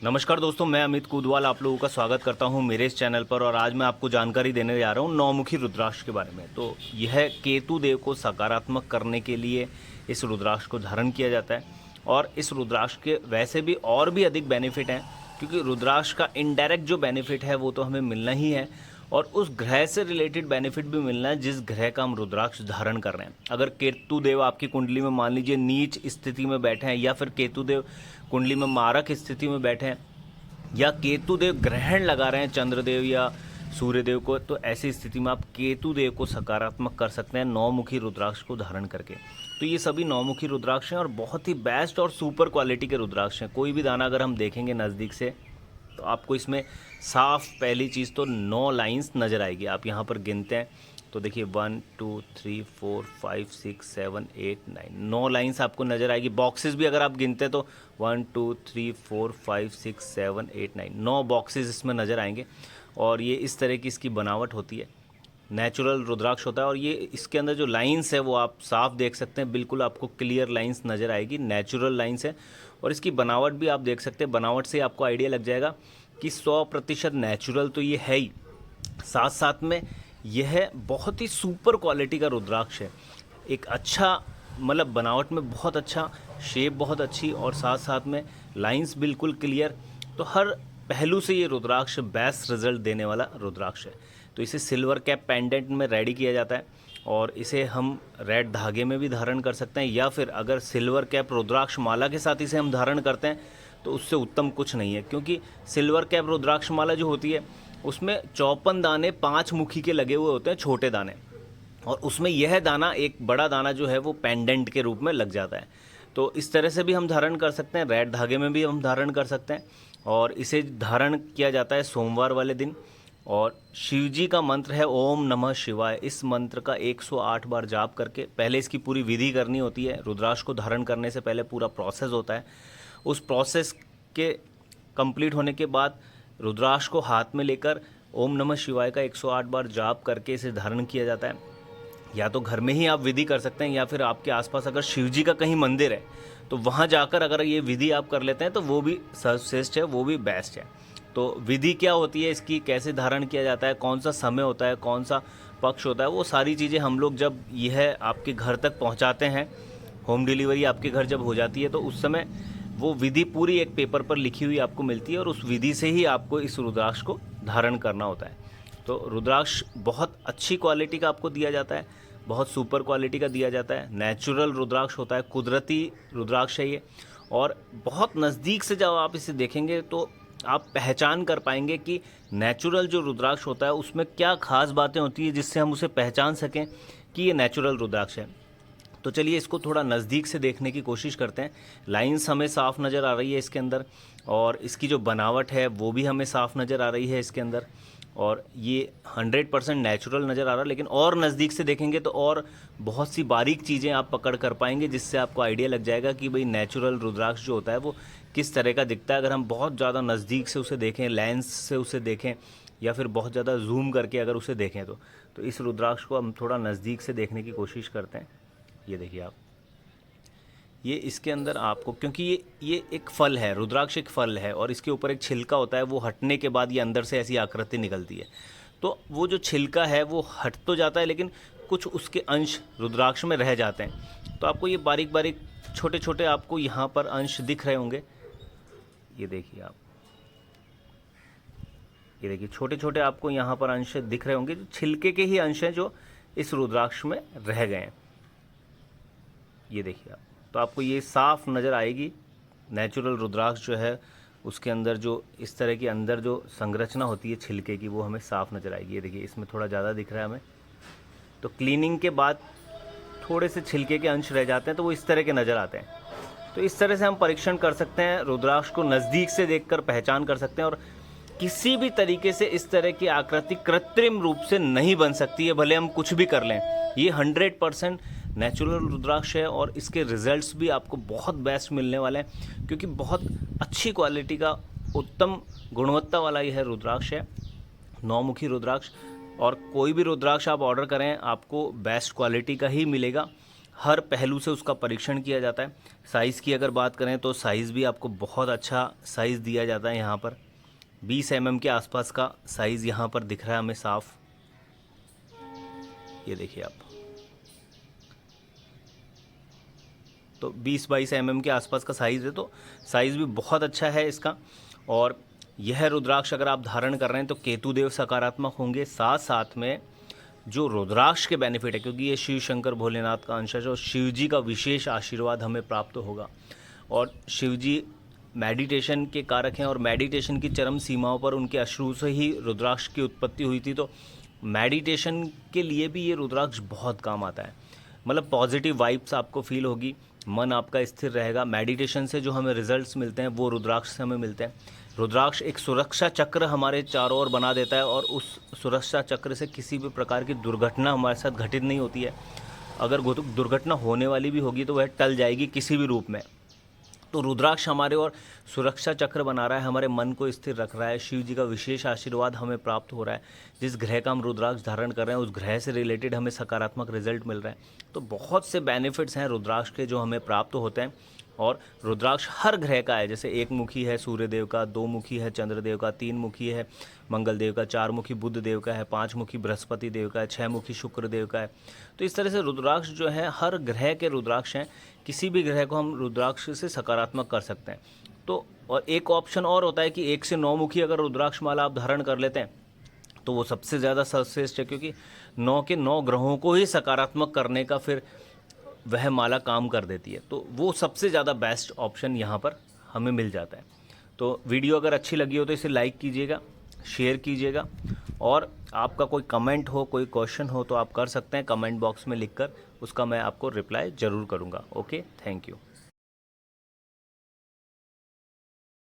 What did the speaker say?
नमस्कार दोस्तों, मैं अमित कुदवाल आप लोगों का स्वागत करता हूं मेरे इस चैनल पर। और आज मैं आपको जानकारी देने जा रहा हूं नौमुखी रुद्राक्ष के बारे में। तो यह केतु देव को सकारात्मक करने के लिए इस रुद्राक्ष को धारण किया जाता है। और इस रुद्राक्ष के वैसे भी और भी अधिक बेनिफिट हैं, क्योंकि रुद्राक्ष का इनडायरेक्ट जो बेनिफिट है वो तो हमें मिलना ही है, और उस ग्रह से रिलेटेड बेनिफिट भी मिलना है जिस ग्रह का हम रुद्राक्ष धारण कर रहे हैं। अगर केतु देव आपकी कुंडली में मान लीजिए नीच स्थिति में बैठे हैं, या फिर केतु देव कुंडली में मारक स्थिति में बैठे हैं, या केतु देव ग्रहण लगा रहे हैं चंद्रदेव या सूर्यदेव को, तो ऐसी स्थिति में आप केतु देव को सकारात्मक कर सकते हैं नौमुखी रुद्राक्ष को धारण करके। तो ये सभी नौमुखी रुद्राक्ष हैं और बहुत ही बेस्ट और सुपर क्वालिटी के रुद्राक्ष हैं। कोई भी दाना अगर हम देखेंगे नज़दीक से तो आपको इसमें साफ पहली चीज़ तो 9 लाइंस नज़र आएगी। आप यहाँ पर गिनते हैं तो देखिए 1 2 3 4 5 6 7 8 9 9 लाइंस आपको नज़र आएगी। बॉक्सेस भी अगर आप गिनते हैं तो 1 2 3 4 5 6 7 8 9 9 बॉक्सेस इसमें नज़र आएंगे। और ये इस तरह की इसकी बनावट होती है, नेचुरल रुद्राक्ष होता है। और ये इसके अंदर जो लाइंस है वो आप साफ देख सकते हैं, बिल्कुल आपको क्लियर लाइंस नज़र आएगी, नेचुरल लाइंस है। और इसकी बनावट भी आप देख सकते हैं, बनावट से आपको आइडिया लग जाएगा कि 100% नेचुरल तो ये है ही, साथ साथ में यह बहुत ही सुपर क्वालिटी का रुद्राक्ष है। एक अच्छा मतलब बनावट में बहुत अच्छा, शेप बहुत अच्छी, और साथ साथ में लाइंस बिल्कुल क्लियर। तो हर पहलू से ये रुद्राक्ष बेस्ट रिजल्ट देने वाला रुद्राक्ष है। तो इसे सिल्वर कैप पेंडेंट में रेडी किया जाता है, और इसे हम रेड धागे में भी धारण कर सकते हैं, या फिर अगर सिल्वर कैप रुद्राक्ष माला के साथ इसे हम धारण करते हैं तो उससे उत्तम कुछ नहीं है। क्योंकि सिल्वर कैप रुद्राक्ष माला जो होती है उसमें 54 दाने 5 मुखी के लगे हुए होते हैं, छोटे दाने, और उसमें यह दाना एक बड़ा दाना जो है वो पेंडेंट के रूप में लग जाता है। तो इस तरह से भी हम धारण कर सकते हैं, रेड धागे में भी हम धारण कर सकते हैं। और इसे धारण किया जाता है सोमवार वाले दिन। और शिव जी का मंत्र है ओम नमः शिवाय। इस मंत्र का 108 बार जाप करके पहले इसकी पूरी विधि करनी होती है। रुद्राक्ष को धारण करने से पहले पूरा प्रोसेस होता है। उस प्रोसेस के कंप्लीट होने के बाद रुद्राक्ष को हाथ में लेकर ओम नमः शिवाय का 108 बार जाप करके इसे धारण किया जाता है। या तो घर में ही आप विधि कर सकते हैं, या फिर आपके आसपास अगर शिव जी का कहीं मंदिर है तो वहाँ जाकर अगर ये विधि आप कर लेते हैं तो वो भी सर्वश्रेष्ठ है, वो भी बेस्ट है। तो विधि क्या होती है इसकी, कैसे धारण किया जाता है, कौन सा समय होता है, कौन सा पक्ष होता है, वो सारी चीज़ें हम लोग जब यह आपके घर तक पहुँचाते हैं, होम डिलीवरी आपके घर जब हो जाती है तो उस समय वो विधि पूरी एक पेपर पर लिखी हुई आपको मिलती है, और उस विधि से ही आपको इस रुद्राक्ष को धारण करना होता है। तो रुद्राक्ष बहुत अच्छी क्वालिटी का आपको दिया जाता है, बहुत सुपर क्वालिटी का दिया जाता है। नेचुरल रुद्राक्ष होता है, कुदरती रुद्राक्ष है ये। और बहुत नज़दीक से जब आप इसे देखेंगे तो आप पहचान कर पाएंगे कि नेचुरल जो रुद्राक्ष होता है उसमें क्या खास बातें होती है जिससे हम उसे पहचान सकें कि ये नेचुरल रुद्राक्ष है। तो चलिए इसको थोड़ा नज़दीक से देखने की कोशिश करते हैं। लाइंस हमें साफ़ नज़र आ रही है इसके अंदर, और इसकी जो बनावट है वो भी हमें साफ़ नज़र आ रही है इसके अंदर, और ये 100% नेचुरल नज़र आ रहा है। लेकिन और नज़दीक से देखेंगे तो और बहुत सी बारीक चीज़ें आप पकड़ कर पाएंगे, जिससे आपको आइडिया लग जाएगा कि भाई नेचुरल रुद्राक्ष जो होता है वो किस तरह का दिखता है। अगर हम बहुत ज़्यादा नज़दीक से उसे देखें, लेंस से उसे देखें, या फिर बहुत ज़्यादा जूम करके अगर उसे देखें तो इस रुद्राक्ष को हम थोड़ा नज़दीक से देखने की कोशिश करते हैं। ये देखिए आप, ये इसके अंदर आपको, क्योंकि ये एक फल है, रुद्राक्ष एक फल है, और इसके ऊपर एक छिलका होता है, वो हटने के बाद ये अंदर से ऐसी आकृति निकलती है। तो वो जो छिलका है वो हट तो जाता है, लेकिन कुछ उसके अंश रुद्राक्ष में रह जाते हैं। तो आपको ये बारीक बारीक छोटे छोटे आपको यहाँ पर अंश दिख रहे होंगे। ये देखिए आप, ये देखिए छोटे छोटे आपको यहाँ पर अंश दिख रहे होंगे, जो छिलके के ही अंश हैं जो इस रुद्राक्ष में रह गए हैं। ये देखिए आप, तो आपको ये साफ नज़र आएगी। नेचुरल रुद्राक्ष जो है उसके अंदर जो इस तरह की अंदर जो संरचना होती है छिलके की, वो हमें साफ नज़र आएगी। ये देखिए इसमें थोड़ा ज़्यादा दिख रहा है हमें। तो क्लीनिंग के बाद थोड़े से छिलके के अंश रह जाते हैं, तो वो इस तरह के नज़र आते हैं। तो इस तरह से हम परीक्षण कर सकते हैं, रुद्राक्ष को नज़दीक से देखकर पहचान कर सकते हैं। और किसी भी तरीके से इस तरह की आकृति कृत्रिम रूप से नहीं बन सकती है, भले हम कुछ भी कर लें। ये 100% नेचुरल रुद्राक्ष है, और इसके रिजल्ट्स भी आपको बहुत बेस्ट मिलने वाले हैं, क्योंकि बहुत अच्छी क्वालिटी का उत्तम गुणवत्ता वाला यह रुद्राक्ष है, नौमुखी रुद्राक्ष। और कोई भी रुद्राक्ष आप ऑर्डर करें आपको बेस्ट क्वालिटी का ही मिलेगा। हर पहलू से उसका परीक्षण किया जाता है। साइज़ की अगर बात करें तो साइज़ भी आपको बहुत अच्छा साइज़ दिया जाता है। यहाँ पर 20 mm के आसपास का साइज़ यहाँ पर दिख रहा है हमें साफ। ये देखिए आप, तो 20-22 mm के आसपास का साइज़ है, तो साइज़ भी बहुत अच्छा है इसका। और यह रुद्राक्ष अगर आप धारण कर रहे हैं तो केतुदेव सकारात्मक होंगे। साथ साथ में जो रुद्राक्ष के बेनिफिट है, क्योंकि ये शिव शंकर भोलेनाथ का अंश है, जो शिव जी का विशेष आशीर्वाद हमें प्राप्त होगा। और शिव जी मेडिटेशन के कारक हैं, और मेडिटेशन की चरम सीमाओं पर उनके अश्रु से ही रुद्राक्ष की उत्पत्ति हुई थी। तो मेडिटेशन के लिए भी ये रुद्राक्ष बहुत काम आता है। मतलब पॉजिटिव वाइब्स आपको फील होगी, मन आपका स्थिर रहेगा। मेडिटेशन से जो हमें रिजल्ट्स मिलते हैं वो रुद्राक्ष से हमें मिलते हैं। रुद्राक्ष एक सुरक्षा चक्र हमारे चारों ओर बना देता है, और उस सुरक्षा चक्र से किसी भी प्रकार की दुर्घटना हमारे साथ घटित नहीं होती है। अगर दुर्घटना होने वाली भी होगी तो वह टल जाएगी किसी भी रूप में। तो रुद्राक्ष हमारे और सुरक्षा चक्र बना रहा है, हमारे मन को स्थिर रख रहा है। शिव जी का विशेष आशीर्वाद हमें प्राप्त हो रहा है। जिस ग्रह का हम रुद्राक्ष धारण कर रहे हैं उस ग्रह से रिलेटेड हमें सकारात्मक रिजल्ट मिल रहा है। तो बहुत से बेनिफिट्स हैं रुद्राक्ष के जो हमें प्राप्त होते हैं। और रुद्राक्ष हर ग्रह का है, जैसे एक मुखी है सूर्यदेव का, दो मुखी है चंद्रदेव का, तीन मुखी है मंगल देव का, चार मुखी बुध देव का है, पांच मुखी बृहस्पति देव का है, छह मुखी शुक्र देव का है। तो इस तरह से रुद्राक्ष जो है हर ग्रह के रुद्राक्ष हैं। किसी भी ग्रह को हम रुद्राक्ष से सकारात्मक कर सकते हैं। तो और एक ऑप्शन और होता है कि 1 से 9 मुखी अगर रुद्राक्ष माला आप धारण कर लेते हैं तो वो सबसे ज़्यादा सर्वश्रेष्ठ है, क्योंकि 9 के 9 ग्रहों को ही सकारात्मक करने का फिर वह माला काम कर देती है। तो वो सबसे ज़्यादा बेस्ट ऑप्शन यहाँ पर हमें मिल जाता है। तो वीडियो अगर अच्छी लगी हो तो इसे लाइक कीजिएगा, शेयर कीजिएगा, और आपका कोई कमेंट हो, कोई क्वेश्चन हो तो आप कर सकते हैं कमेंट बॉक्स में लिखकर, उसका मैं आपको रिप्लाई ज़रूर करूँगा। Okay, thank you.